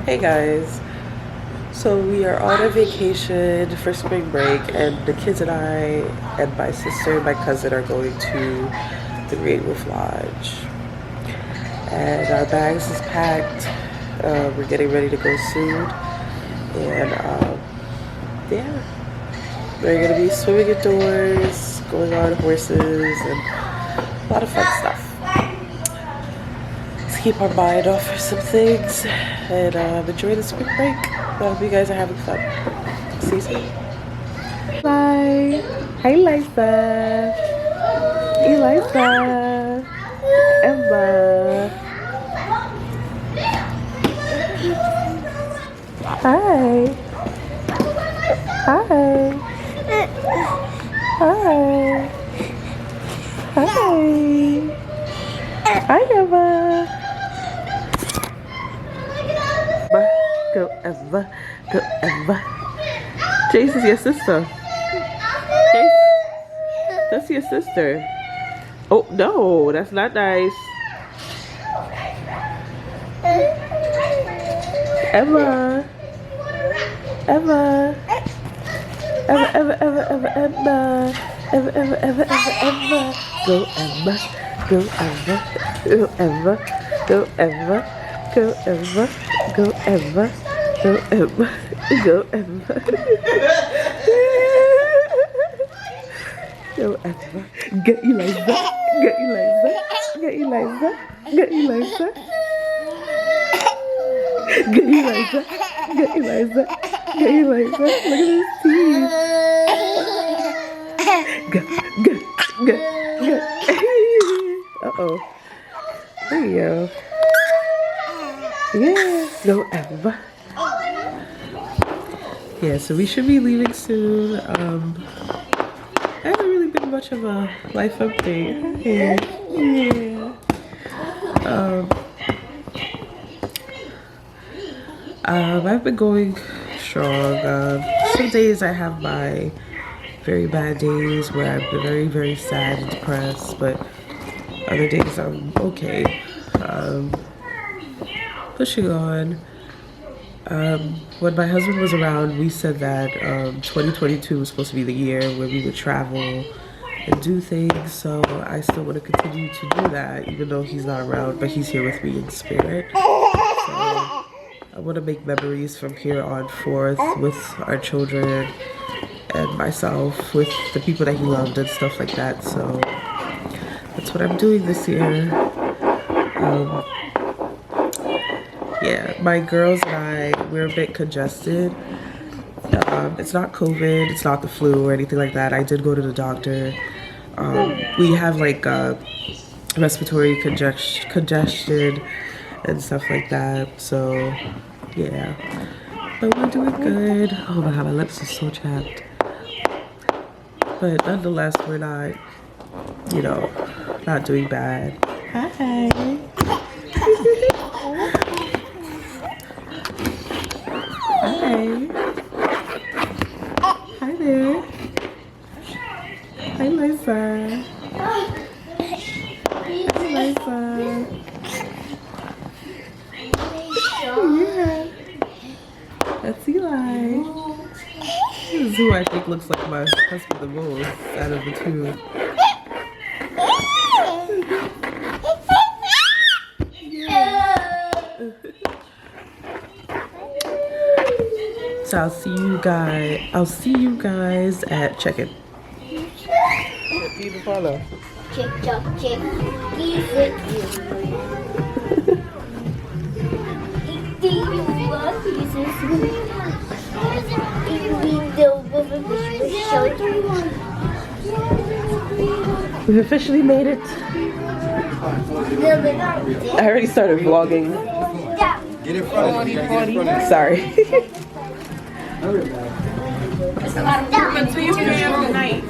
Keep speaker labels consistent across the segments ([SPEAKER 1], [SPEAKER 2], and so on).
[SPEAKER 1] Hey guys, so we are on a vacation for spring break, and the kids and I and my sister and my cousin are going to the Great Wolf Lodge. And our bags is packed. We're getting ready to go soon. And yeah, we're gonna be swimming indoors, going on horses, and a lot of fun stuff. Let's keep our mind off for some things and enjoy the spring break. I hope you guys are having fun. See you soon. Bye. Hey, Lisa. Elisa. Emma. Hi. Hi. Hi. Hi. Hi, Emma. Go Emma. Go Emma. Chase is your sister. Chase, that's your sister. Oh no, that's not nice. Emma. Emma. Emma, Emma, Emma, Emma, Emma. Emma, Emma, Emma, Emma, Emma. Go Emma. Go Emma. Go Emma. Go Emma. Go Emma. Go Emma. Go Emma. Go Emma. Go Emma. Get Eliza. Get Eliza. Get Eliza. Get Eliza. Get Eliza. Get Eliza. Get Eliza. Look at his teeth. Go. Go. Go. Go. Uh-oh. There you go. Yeah. Go Emma. Yeah, so we should be leaving soon. I haven't really been much of a life update. Yeah. I've been going strong. Some days I have my very bad days where I've been very, very sad and depressed, but other days I'm okay. Pushing on. When my husband was around, we said that 2022 was supposed to be the year where we would travel and do things, so I still want to continue to do that even though he's not around, but he's here with me in spirit. So I want to make memories from here on forth with our children and myself, with the people that he loved and stuff like that. So that's what I'm doing this year. Yeah, my girls and I, we're a bit congested. It's not COVID, it's not the flu or anything like that. I did go to the doctor. We have like respiratory congestion and stuff like that. So yeah, but we're doing good. Oh my god, my lips are so chapped. But nonetheless, we're not, you know, not doing bad. Hi. Hi. Hi there. Hi, Lisa. Hi, Lisa. Yeah. That's Eli. This is who I think looks like my husband the most out of the two. So I'll see you guys at check-in. Follow.
[SPEAKER 2] Check, check, check.
[SPEAKER 1] We've officially made it. I already started vlogging.
[SPEAKER 3] Get in front of you.
[SPEAKER 1] Sorry.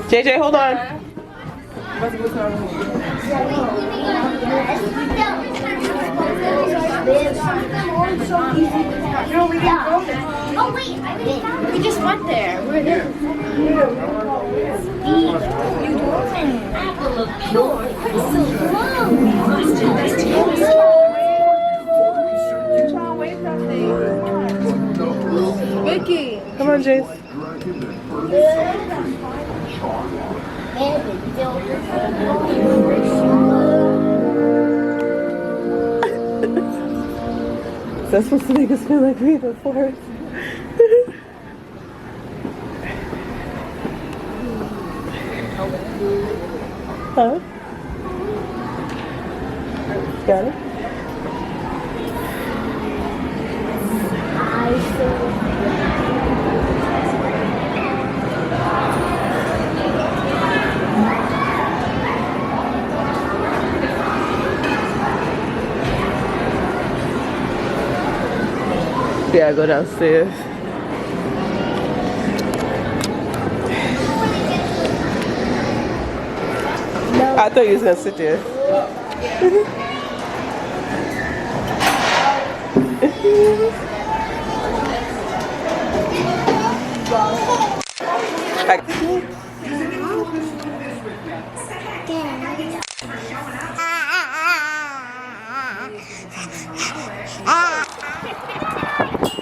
[SPEAKER 1] JJ, hold on.
[SPEAKER 2] Oh wait, we just went there. We're there. Apple of pure.
[SPEAKER 1] Come on, Jace. That's supposed to make us feel like we're in the forest. Huh? Got it? Yeah, go downstairs. No. I thought you was gonna sit there.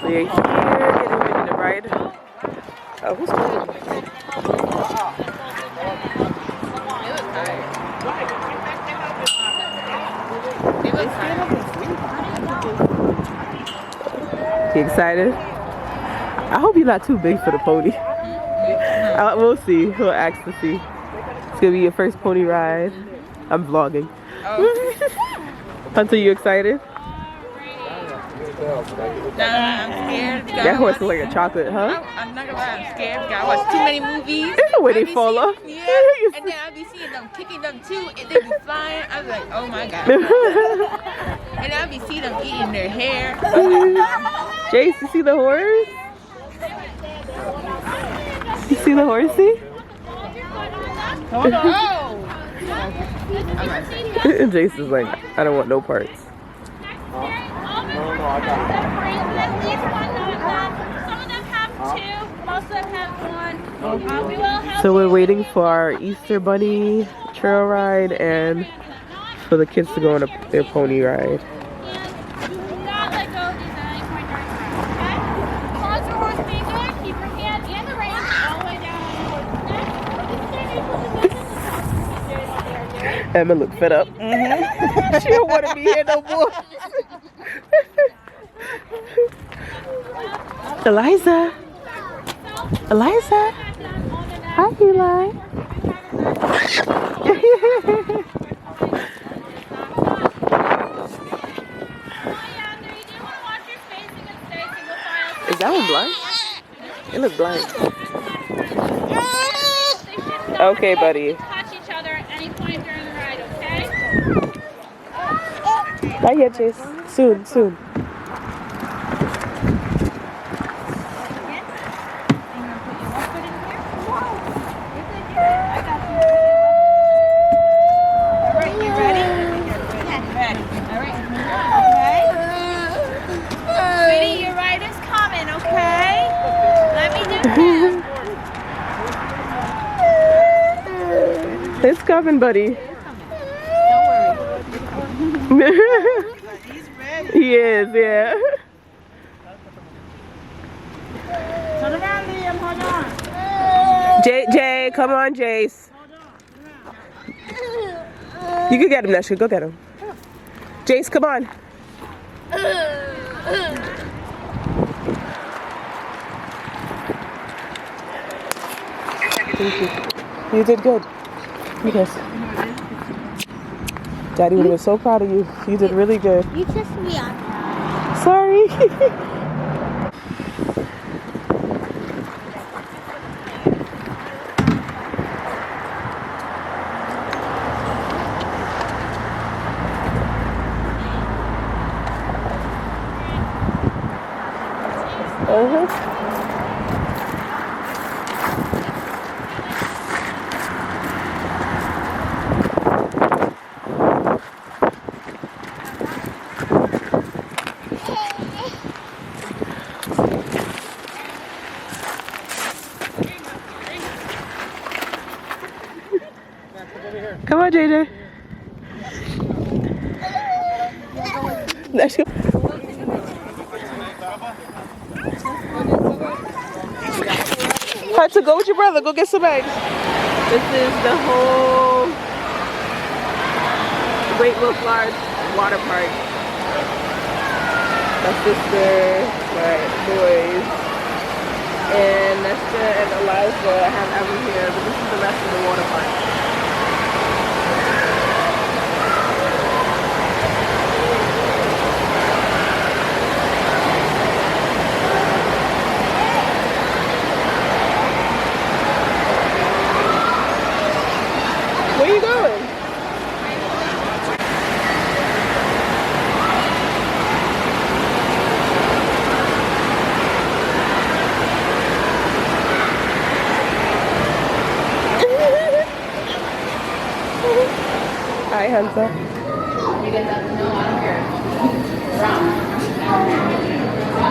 [SPEAKER 1] We're here, getting ready to ride. Oh, who's calling? You excited? I hope you're not too big for the pony. We'll see. We'll ask to see. It's gonna be your first pony ride. I'm vlogging. Oh. Hunter, you excited?
[SPEAKER 4] Nah, I'm scared.
[SPEAKER 1] That horse looks like a chocolate, huh?
[SPEAKER 4] I'm not gonna lie, I'm scared. I watch too many movies.
[SPEAKER 1] Where they fall off?
[SPEAKER 4] Yeah, and then I'll be seeing them kicking them too, and they be flying. I was like, oh my god. And I'll be seeing them eating their hair.
[SPEAKER 1] Jace, you see the horse? You see the horsey?
[SPEAKER 4] Hold on.
[SPEAKER 1] Jace is like, I don't want no parts. So we're waiting for our Easter Bunny trail ride and for the kids to go on their pony ride. Emma looked fed up. She don't want to be here no more. Eliza. Eliza. Hi, Eli. Is that one blind? It looks blind. Okay, buddy.
[SPEAKER 5] Touch each other at any point during the ride, okay?
[SPEAKER 1] Not yet, Chase. Soon, soon. It's coming, buddy.
[SPEAKER 4] Don't worry. He's ready.
[SPEAKER 1] He is, yeah.
[SPEAKER 4] Turn around, Liam. Hold on.
[SPEAKER 1] Jay, come on, Jace. You can get him, Nesha. Go get him. Jace, come on. Thank you. You did good. Yes. Daddy would have been so proud of you. You did really good.
[SPEAKER 2] You kissed me on that.
[SPEAKER 1] Sorry. Come on, JJ. Let's go. Hunter, go with your brother. Go get some eggs. This is the whole Great Wolf Lodge water park. My sister, my boys, and Nesta and Eliza have Evan here, but this is the rest of the water park. Where you going? Hi, Hunter.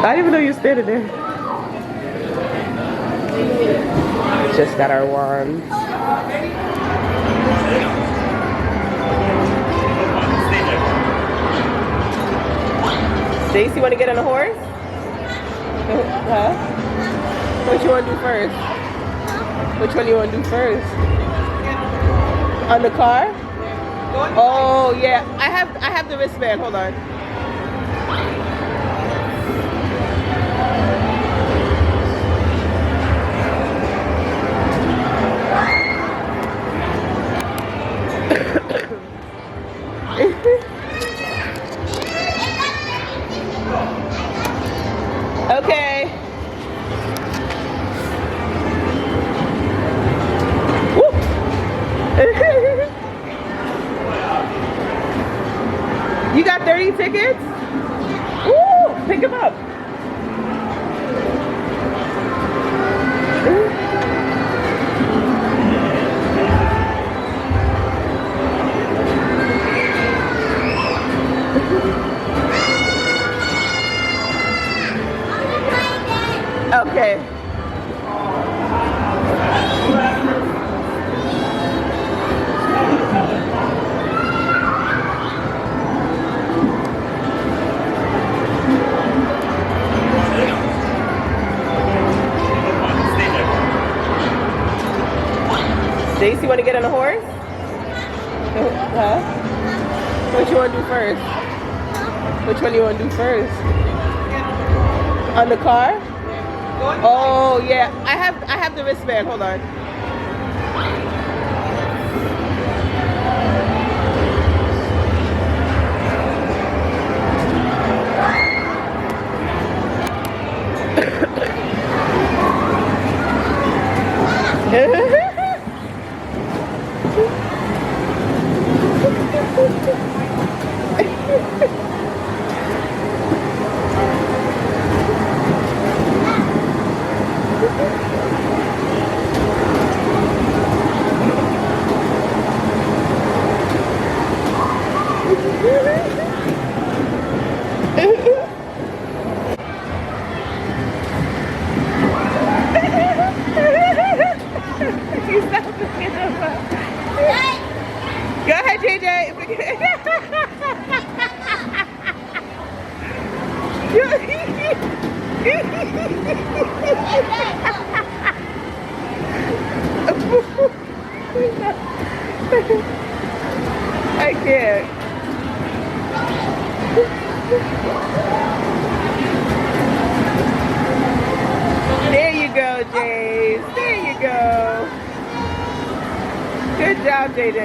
[SPEAKER 1] I didn't even know you were standing there. Just got our wands. Stacy, want to get on a horse? Huh? What you want to do first? Which one you want to do first? On the car? Oh yeah, I have the wristband. Hold on. Okay. Woo. You got 30 tickets? Woo! Pick them up. Okay. Stacy, want to get on a horse? Huh? What you want to do first? Which one you want to do first? On the car? Oh yeah, I have the wristband. Hold on. Go ahead, JJ. I can't. There you go, Jace. There you go. Good job, JJ.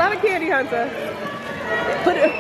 [SPEAKER 6] not a candy hunter. Put it.